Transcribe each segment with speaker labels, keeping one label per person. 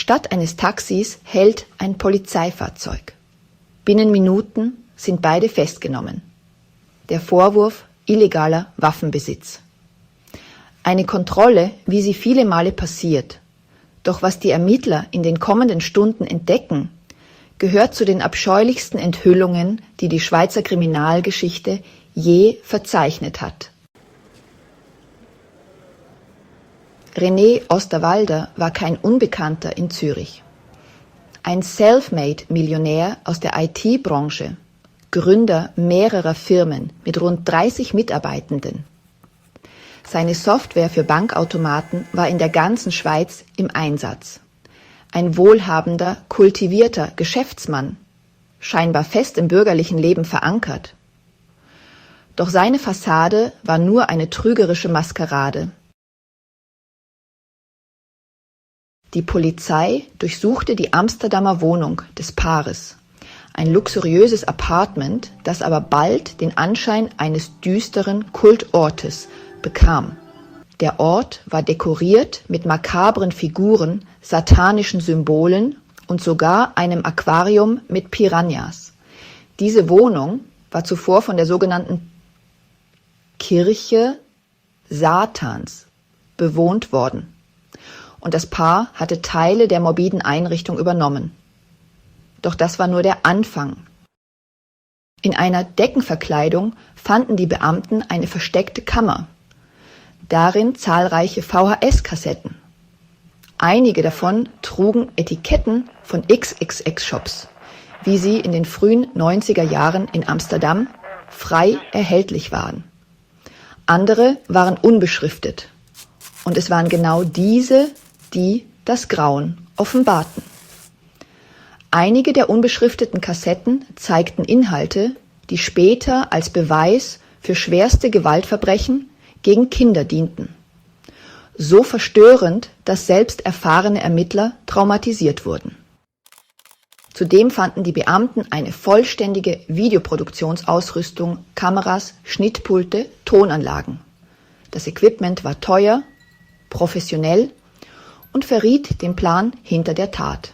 Speaker 1: Statt eines Taxis hält ein Polizeifahrzeug. Binnen Minuten sind beide festgenommen. Der Vorwurf illegaler Waffenbesitz. Eine Kontrolle, wie sie viele Male passiert. Doch was die Ermittler in den kommenden Stunden entdecken, gehört zu den abscheulichsten Enthüllungen, die die Schweizer Kriminalgeschichte je verzeichnet hat. René Osterwalder war kein Unbekannter in Zürich. Ein Selfmade-Millionär aus der IT-Branche, Gründer mehrerer Firmen mit rund 30 Mitarbeitenden. Seine Software für Bankautomaten war in der ganzen Schweiz im Einsatz. Ein wohlhabender, kultivierter Geschäftsmann, scheinbar fest im bürgerlichen Leben verankert. Doch seine Fassade war nur eine trügerische Maskerade. Die Polizei durchsuchte die Amsterdamer Wohnung des Paares, ein luxuriöses Apartment, das aber bald den Anschein eines düsteren Kultortes bekam. Der Ort war dekoriert mit makabren Figuren, satanischen Symbolen und sogar einem Aquarium mit Piranhas. Diese Wohnung war zuvor von der sogenannten Kirche Satans bewohnt worden. Und das Paar hatte Teile der morbiden Einrichtung übernommen. Doch das war nur der Anfang. In einer Deckenverkleidung fanden die Beamten eine versteckte Kammer. Darin zahlreiche VHS-Kassetten. Einige davon trugen Etiketten von XXX-Shops, wie sie in den frühen 90er Jahren in Amsterdam frei erhältlich waren. Andere waren unbeschriftet. Und es waren genau diese, die das Grauen offenbarten. Einige der unbeschrifteten Kassetten zeigten Inhalte, die später als Beweis für schwerste Gewaltverbrechen gegen Kinder dienten. So verstörend, dass selbst erfahrene Ermittler traumatisiert wurden. Zudem fanden die Beamten eine vollständige Videoproduktionsausrüstung, Kameras, Schnittpulte, Tonanlagen. Das Equipment war teuer, professionell und verriet den Plan hinter der Tat.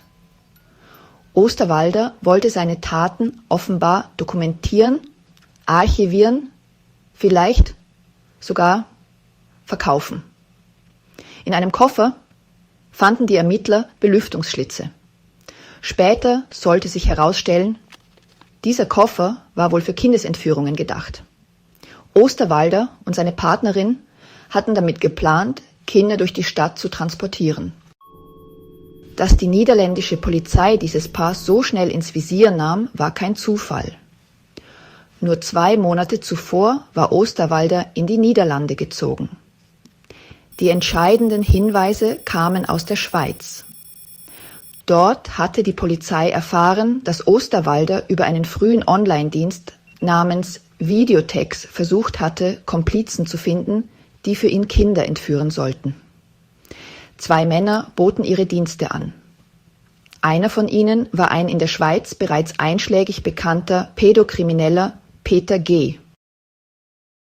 Speaker 1: Osterwalder wollte seine Taten offenbar dokumentieren, archivieren, vielleicht sogar verkaufen. In einem Koffer fanden die Ermittler Belüftungsschlitze. Später sollte sich herausstellen, dieser Koffer war wohl für Kindesentführungen gedacht. Osterwalder und seine Partnerin hatten damit geplant, Kinder durch die Stadt zu transportieren. Dass die niederländische Polizei dieses Paar so schnell ins Visier nahm, war kein Zufall. Nur 2 Monate zuvor war Osterwalder in die Niederlande gezogen. Die entscheidenden Hinweise kamen aus der Schweiz. Dort hatte die Polizei erfahren, dass Osterwalder über einen frühen Online-Dienst namens Videotex versucht hatte, Komplizen zu finden, die für ihn Kinder entführen sollten. 2 Männer boten ihre Dienste an. Einer von ihnen war ein in der Schweiz bereits einschlägig bekannter Pädokrimineller Peter G.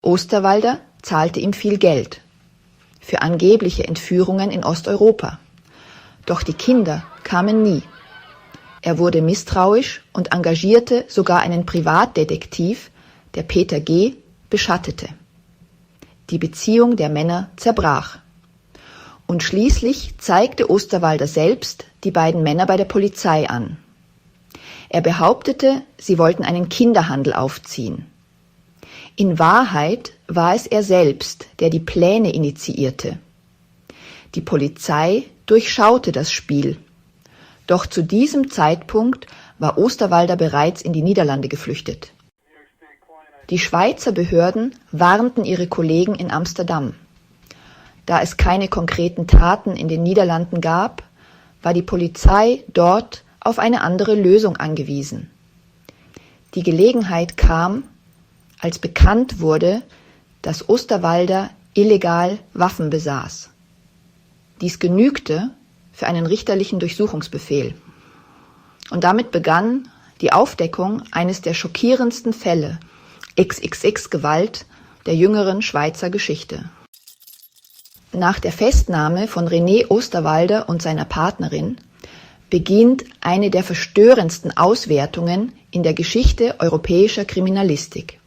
Speaker 1: Osterwalder zahlte ihm viel Geld für angebliche Entführungen in Osteuropa. Doch die Kinder kamen nie. Er wurde misstrauisch und engagierte sogar einen Privatdetektiv, der Peter G. beschattete. Die Beziehung der Männer zerbrach. Und schließlich zeigte Osterwalder selbst die beiden Männer bei der Polizei an. Er behauptete, sie wollten einen Kinderhandel aufziehen. In Wahrheit war es er selbst, der die Pläne initiierte. Die Polizei durchschaute das Spiel. Doch zu diesem Zeitpunkt war Osterwalder bereits in die Niederlande geflüchtet. Die Schweizer Behörden warnten ihre Kollegen in Amsterdam. Da es keine konkreten Taten in den Niederlanden gab, war die Polizei dort auf eine andere Lösung angewiesen. Die Gelegenheit kam, als bekannt wurde, dass Osterwalder illegal Waffen besaß. Dies genügte für einen richterlichen Durchsuchungsbefehl. Und damit begann die Aufdeckung eines der schockierendsten Fälle XXX-Gewalt der jüngeren Schweizer Geschichte. Nach der Festnahme von René Osterwalder und seiner Partnerin beginnt eine der verstörendsten Auswertungen in der Geschichte europäischer Kriminalistik.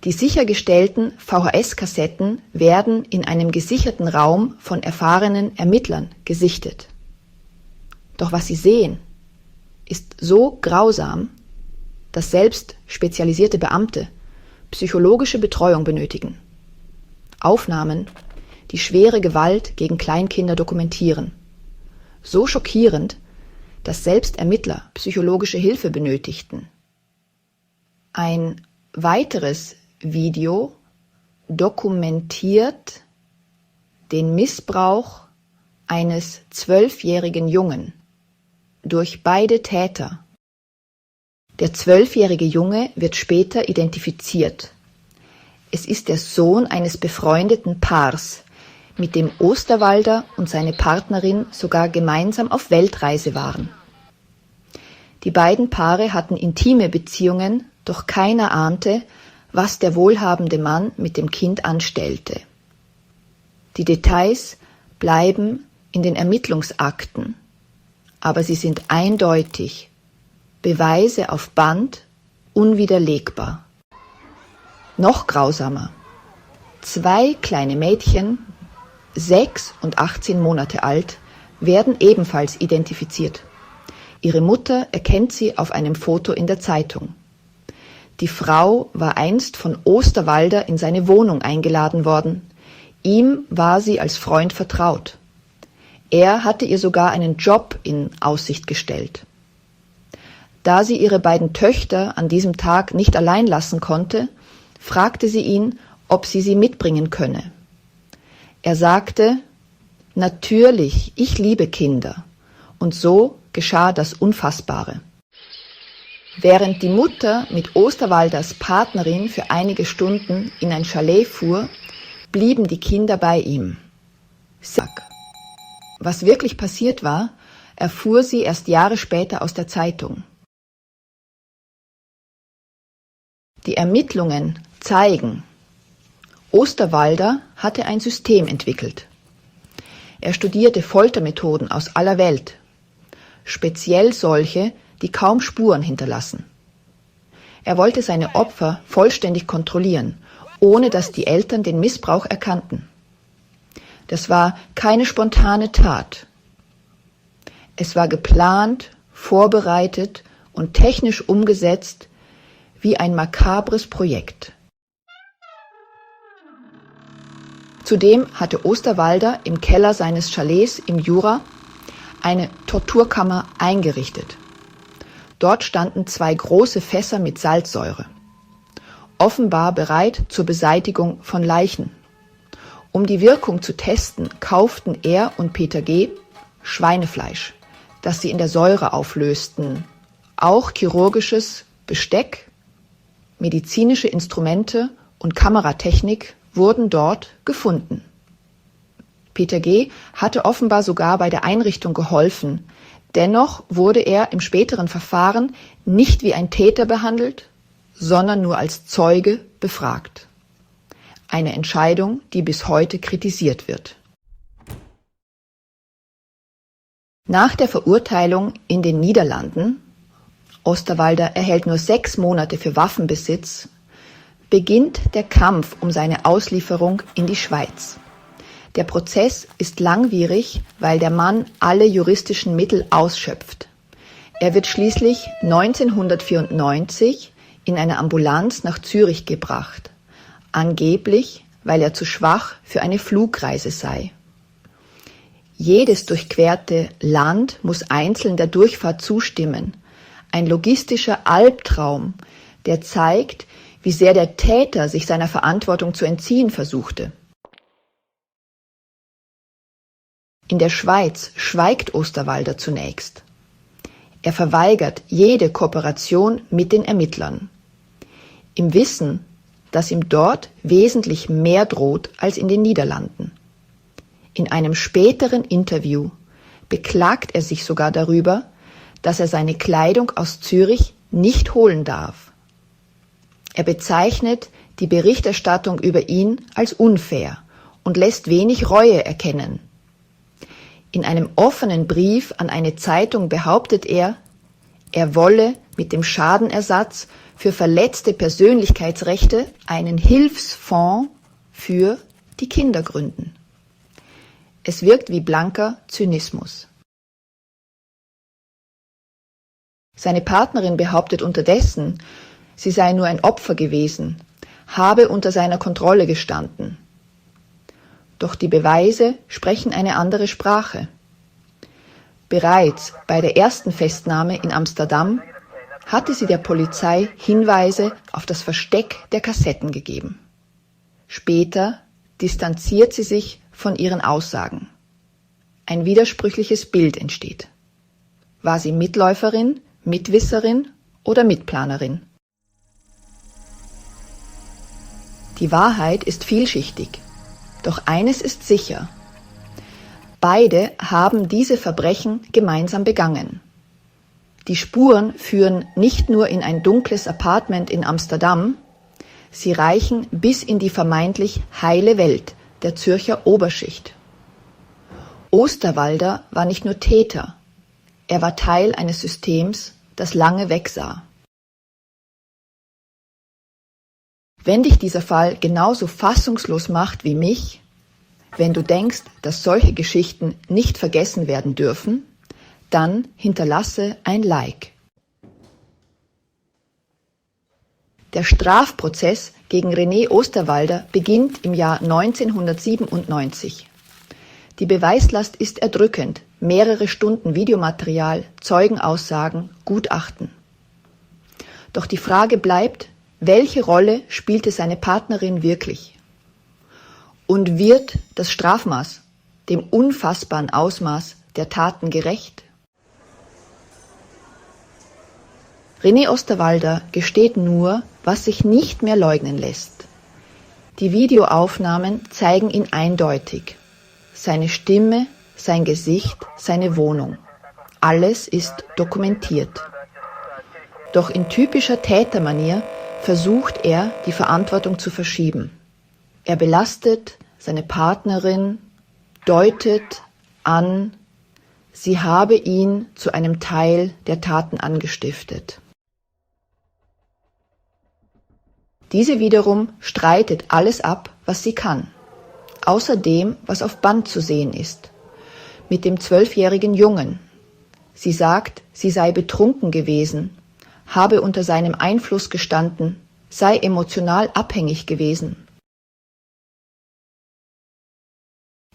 Speaker 1: Die sichergestellten VHS-Kassetten werden in einem gesicherten Raum von erfahrenen Ermittlern gesichtet. Doch was sie sehen, ist so grausam, dass selbst spezialisierte Beamte psychologische Betreuung benötigen. Aufnahmen, die schwere Gewalt gegen Kleinkinder dokumentieren. So schockierend, dass selbst Ermittler psychologische Hilfe benötigten. Ein weiteres Video dokumentiert den Missbrauch eines 12-jährigen Jungen durch beide Täter. Der 12-jährige Junge wird später identifiziert. Es ist der Sohn eines befreundeten Paars, mit dem Osterwalder und seine Partnerin sogar gemeinsam auf Weltreise waren. Die beiden Paare hatten intime Beziehungen, doch keiner ahnte, was der wohlhabende Mann mit dem Kind anstellte. Die Details bleiben in den Ermittlungsakten, aber sie sind eindeutig, Beweise auf Band, unwiderlegbar. Noch grausamer. 2 kleine Mädchen, 6 und 18 Monate alt, werden ebenfalls identifiziert. Ihre Mutter erkennt sie auf einem Foto in der Zeitung. Die Frau war einst von Osterwalder in seine Wohnung eingeladen worden. Ihm war sie als Freund vertraut. Er hatte ihr sogar einen Job in Aussicht gestellt. Da sie ihre beiden Töchter an diesem Tag nicht allein lassen konnte, fragte sie ihn, ob sie mitbringen könne. Er sagte, natürlich, ich liebe Kinder. Und so geschah das Unfassbare. Während die Mutter mit Osterwalders Partnerin für einige Stunden in ein Chalet fuhr, blieben die Kinder bei ihm. Was wirklich passiert war, erfuhr sie erst Jahre später aus der Zeitung. Die Ermittlungen zeigen, Osterwalder hatte ein System entwickelt. Er studierte Foltermethoden aus aller Welt, speziell solche, die kaum Spuren hinterlassen. Er wollte seine Opfer vollständig kontrollieren, ohne dass die Eltern den Missbrauch erkannten. Das war keine spontane Tat. Es war geplant, vorbereitet und technisch umgesetzt wie ein makabres Projekt. Zudem hatte Osterwalder im Keller seines Chalets im Jura eine Torturkammer eingerichtet. Dort standen 2 große Fässer mit Salzsäure, offenbar bereit zur Beseitigung von Leichen. Um die Wirkung zu testen, kauften er und Peter G. Schweinefleisch, das sie in der Säure auflösten. Auch chirurgisches Besteck, medizinische Instrumente und Kameratechnik wurden dort gefunden. Peter G. hatte offenbar sogar bei der Einrichtung geholfen. Dennoch wurde er im späteren Verfahren nicht wie ein Täter behandelt, sondern nur als Zeuge befragt. Eine Entscheidung, die bis heute kritisiert wird. Nach der Verurteilung in den Niederlanden, Osterwalder erhält nur 6 Monate für Waffenbesitz, beginnt der Kampf um seine Auslieferung in die Schweiz. Der Prozess ist langwierig, weil der Mann alle juristischen Mittel ausschöpft. Er wird schließlich 1994 in eine Ambulanz nach Zürich gebracht, angeblich, weil er zu schwach für eine Flugreise sei. Jedes durchquerte Land muss einzeln der Durchfahrt zustimmen. Ein logistischer Albtraum, der zeigt, wie sehr der Täter sich seiner Verantwortung zu entziehen versuchte. In der Schweiz schweigt Osterwalder zunächst. Er verweigert jede Kooperation mit den Ermittlern, im Wissen, dass ihm dort wesentlich mehr droht als in den Niederlanden. In einem späteren Interview beklagt er sich sogar darüber, dass er seine Kleidung aus Zürich nicht holen darf. Er bezeichnet die Berichterstattung über ihn als unfair und lässt wenig Reue erkennen. In einem offenen Brief an eine Zeitung behauptet er wolle mit dem Schadenersatz für verletzte Persönlichkeitsrechte einen Hilfsfonds für die Kinder gründen. Es wirkt wie blanker Zynismus. Seine Partnerin behauptet unterdessen, sie sei nur ein Opfer gewesen, habe unter seiner Kontrolle gestanden. Doch die Beweise sprechen eine andere Sprache. Bereits bei der ersten Festnahme in Amsterdam hatte sie der Polizei Hinweise auf das Versteck der Kassetten gegeben. Später distanziert sie sich von ihren Aussagen. Ein widersprüchliches Bild entsteht. War sie Mitläuferin, Mitwisserin oder Mitplanerin? Die Wahrheit ist vielschichtig, doch eines ist sicher. Beide haben diese Verbrechen gemeinsam begangen. Die Spuren führen nicht nur in ein dunkles Apartment in Amsterdam, sie reichen bis in die vermeintlich heile Welt der Zürcher Oberschicht. Osterwalder war nicht nur Täter, er war Teil eines Systems, das lange wegsah. Wenn dich dieser Fall genauso fassungslos macht wie mich, wenn du denkst, dass solche Geschichten nicht vergessen werden dürfen, dann hinterlasse ein Like. Der Strafprozess gegen René Osterwalder beginnt im Jahr 1997. Die Beweislast ist erdrückend, mehrere Stunden Videomaterial, Zeugenaussagen, Gutachten. Doch die Frage bleibt, welche Rolle spielte seine Partnerin wirklich? Und wird das Strafmaß dem unfassbaren Ausmaß der Taten gerecht? René Osterwalder gesteht nur, was sich nicht mehr leugnen lässt. Die Videoaufnahmen zeigen ihn eindeutig. Seine Stimme, sein Gesicht, seine Wohnung. Alles ist dokumentiert. Doch in typischer Tätermanier versucht er, die Verantwortung zu verschieben. Er belastet seine Partnerin, deutet an, sie habe ihn zu einem Teil der Taten angestiftet. Diese wiederum streitet alles ab, was sie kann, außer dem, was auf Band zu sehen ist, mit dem 12-jährigen Jungen. Sie sagt, sie sei betrunken gewesen, habe unter seinem Einfluss gestanden, sei emotional abhängig gewesen.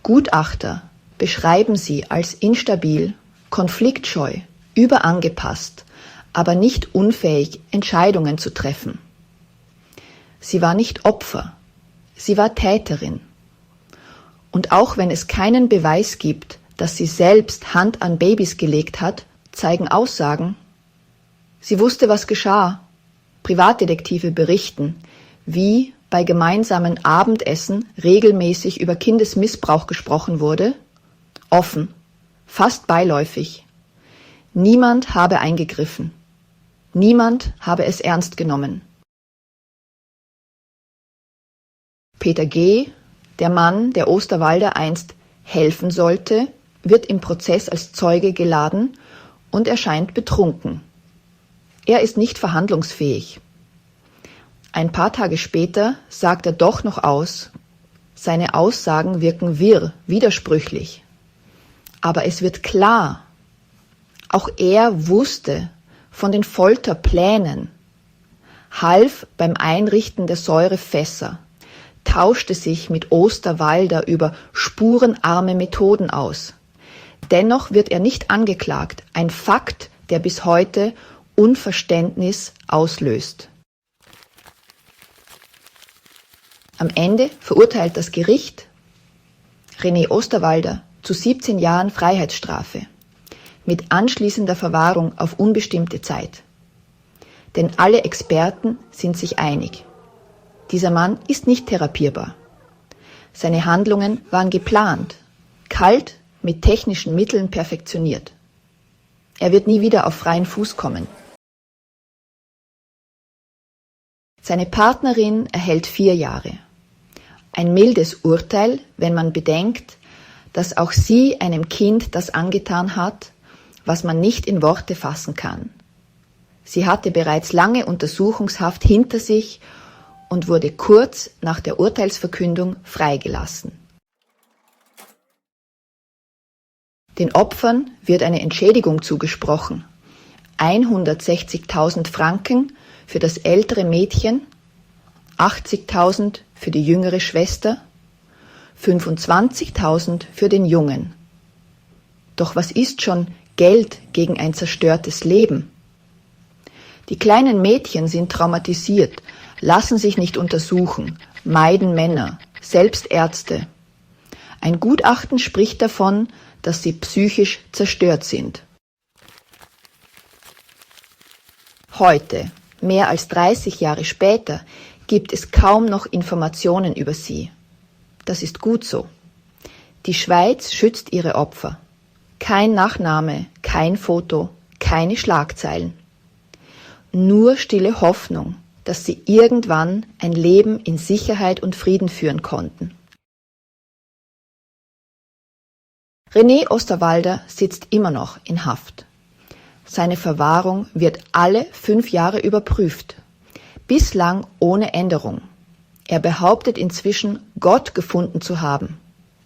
Speaker 1: Gutachter beschreiben sie als instabil, konfliktscheu, überangepasst, aber nicht unfähig, Entscheidungen zu treffen. Sie war nicht Opfer, sie war Täterin. Und auch wenn es keinen Beweis gibt, dass sie selbst Hand an Babys gelegt hat, zeigen Aussagen. Sie wusste, was geschah. Privatdetektive berichten, wie bei gemeinsamen Abendessen regelmäßig über Kindesmissbrauch gesprochen wurde, offen, fast beiläufig. Niemand habe eingegriffen. Niemand habe es ernst genommen. Peter G., der Mann, der Osterwalder einst helfen sollte, wird im Prozess als Zeuge geladen und erscheint betrunken. Er ist nicht verhandlungsfähig. Ein paar Tage später sagt er doch noch aus. Seine Aussagen wirken wirr, widersprüchlich. Aber es wird klar, auch er wusste von den Folterplänen, half beim Einrichten der Säurefässer, tauschte sich mit Osterwalder über spurenarme Methoden aus. Dennoch wird er nicht angeklagt, ein Fakt, der bis heute Unverständnis auslöst. Am Ende verurteilt das Gericht René Osterwalder zu 17 Jahren Freiheitsstrafe mit anschließender Verwahrung auf unbestimmte Zeit. Denn alle Experten sind sich einig. Dieser Mann ist nicht therapierbar. Seine Handlungen waren geplant, kalt mit technischen Mitteln perfektioniert. Er wird nie wieder auf freien Fuß kommen. Seine Partnerin erhält 4 Jahre. Ein mildes Urteil, wenn man bedenkt, dass auch sie einem Kind das angetan hat, was man nicht in Worte fassen kann. Sie hatte bereits lange Untersuchungshaft hinter sich und wurde kurz nach der Urteilsverkündung freigelassen. Den Opfern wird eine Entschädigung zugesprochen. 160.000 Franken für das ältere Mädchen, 80.000 für die jüngere Schwester, 25.000 für den Jungen. Doch was ist schon Geld gegen ein zerstörtes Leben? Die kleinen Mädchen sind traumatisiert, lassen sich nicht untersuchen, meiden Männer, selbst Ärzte. Ein Gutachten spricht davon, dass sie psychisch zerstört sind. Heute, mehr als 30 Jahre später, gibt es kaum noch Informationen über sie. Das ist gut so. Die Schweiz schützt ihre Opfer. Kein Nachname, kein Foto, keine Schlagzeilen. Nur stille Hoffnung, dass sie irgendwann ein Leben in Sicherheit und Frieden führen konnten. René Osterwalder sitzt immer noch in Haft. Seine Verwahrung wird alle 5 Jahre überprüft, bislang ohne Änderung. Er behauptet inzwischen, Gott gefunden zu haben,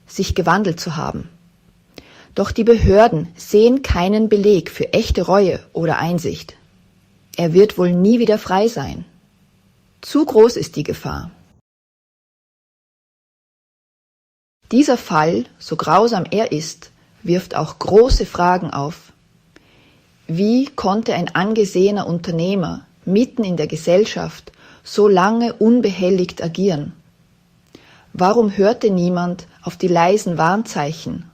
Speaker 1: sich gewandelt zu haben. Doch die Behörden sehen keinen Beleg für echte Reue oder Einsicht. Er wird wohl nie wieder frei sein. Zu groß ist die Gefahr. Dieser Fall, so grausam er ist, wirft auch große Fragen auf. Wie konnte ein angesehener Unternehmer mitten in der Gesellschaft so lange unbehelligt agieren? Warum hörte niemand auf die leisen Warnzeichen?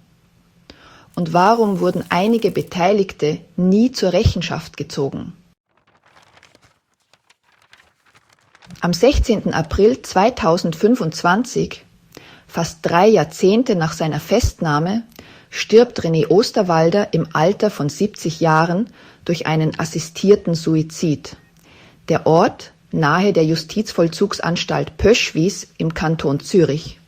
Speaker 1: Und warum wurden einige Beteiligte nie zur Rechenschaft gezogen? Am 16. April 2025, fast 3 Jahrzehnte nach seiner Festnahme, stirbt René Osterwalder im Alter von 70 Jahren durch einen assistierten Suizid. Der Ort nahe der Justizvollzugsanstalt Pöschwies im Kanton Zürich,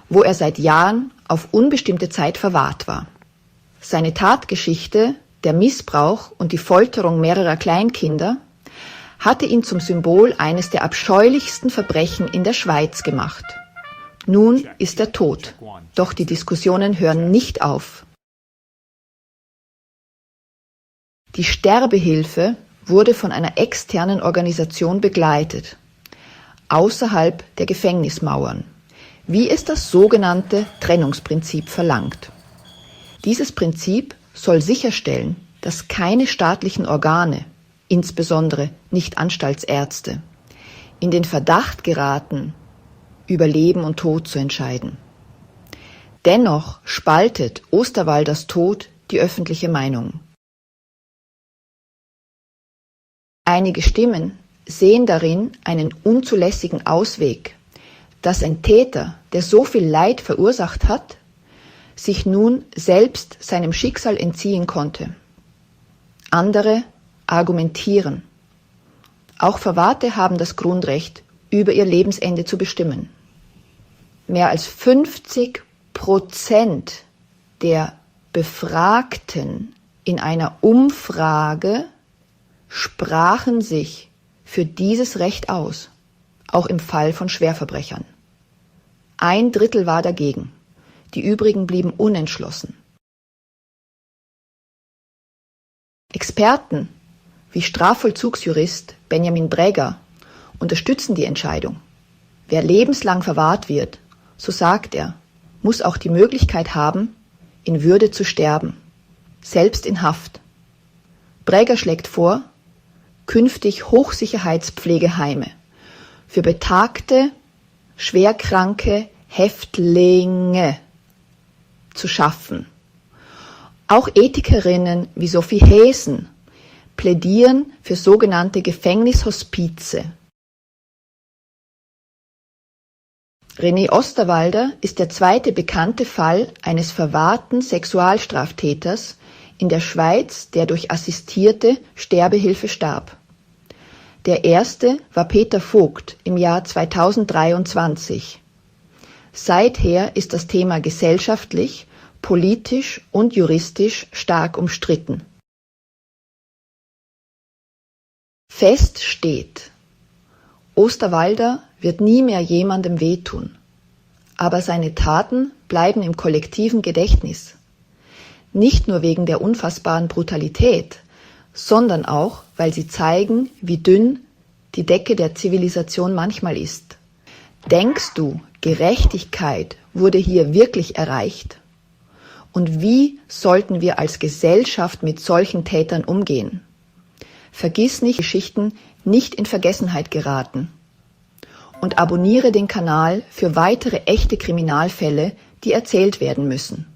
Speaker 1: wo er seit Jahren auf unbestimmte Zeit verwahrt war. Seine Tatgeschichte, der Missbrauch und die Folterung mehrerer Kleinkinder, hatte ihn zum Symbol eines der abscheulichsten Verbrechen in der Schweiz gemacht. Nun ist er tot, doch die Diskussionen hören nicht auf. Die Sterbehilfe wurde von einer externen Organisation begleitet, außerhalb der Gefängnismauern, wie es das sogenannte Trennungsprinzip verlangt. Dieses Prinzip soll sicherstellen, dass keine staatlichen Organe, insbesondere nicht Anstaltsärzte, in den Verdacht geraten, über Leben und Tod zu entscheiden. Dennoch spaltet Osterwalders Tod die öffentliche Meinung. Einige Stimmen sehen darin einen unzulässigen Ausweg, dass ein Täter, der so viel Leid verursacht hat, sich nun selbst seinem Schicksal entziehen konnte. Andere argumentieren. Auch Verwahrte haben das Grundrecht, über ihr Lebensende zu bestimmen. Mehr als 50% der Befragten in einer Umfrage sprachen sich für dieses Recht aus, auch im Fall von Schwerverbrechern. 1/3 war dagegen, die übrigen blieben unentschlossen. Experten wie Strafvollzugsjurist Benjamin Bräger unterstützen die Entscheidung. Wer lebenslang verwahrt wird, so sagt er, muss auch die Möglichkeit haben, in Würde zu sterben, selbst in Haft. Bräger schlägt vor, künftig Hochsicherheitspflegeheime für betagte, schwerkranke Häftlinge zu schaffen. Auch Ethikerinnen wie Sophie Häsen plädieren für sogenannte Gefängnishospize. René Osterwalder ist der zweite bekannte Fall eines verwahrten Sexualstraftäters in der Schweiz, der durch assistierte Sterbehilfe starb. Der erste war Peter Vogt im Jahr 2023. Seither ist das Thema gesellschaftlich politisch und juristisch stark umstritten. Fest steht: Osterwalder wird nie mehr jemandem wehtun, aber seine Taten bleiben im kollektiven Gedächtnis. Nicht nur wegen der unfassbaren Brutalität, sondern auch, weil sie zeigen, wie dünn die Decke der Zivilisation manchmal ist. Denkst du, Gerechtigkeit wurde hier wirklich erreicht? Und wie sollten wir als Gesellschaft mit solchen Tätern umgehen? Vergiss nicht, Geschichten nicht in Vergessenheit geraten. Und abonniere den Kanal für weitere echte Kriminalfälle, die erzählt werden müssen.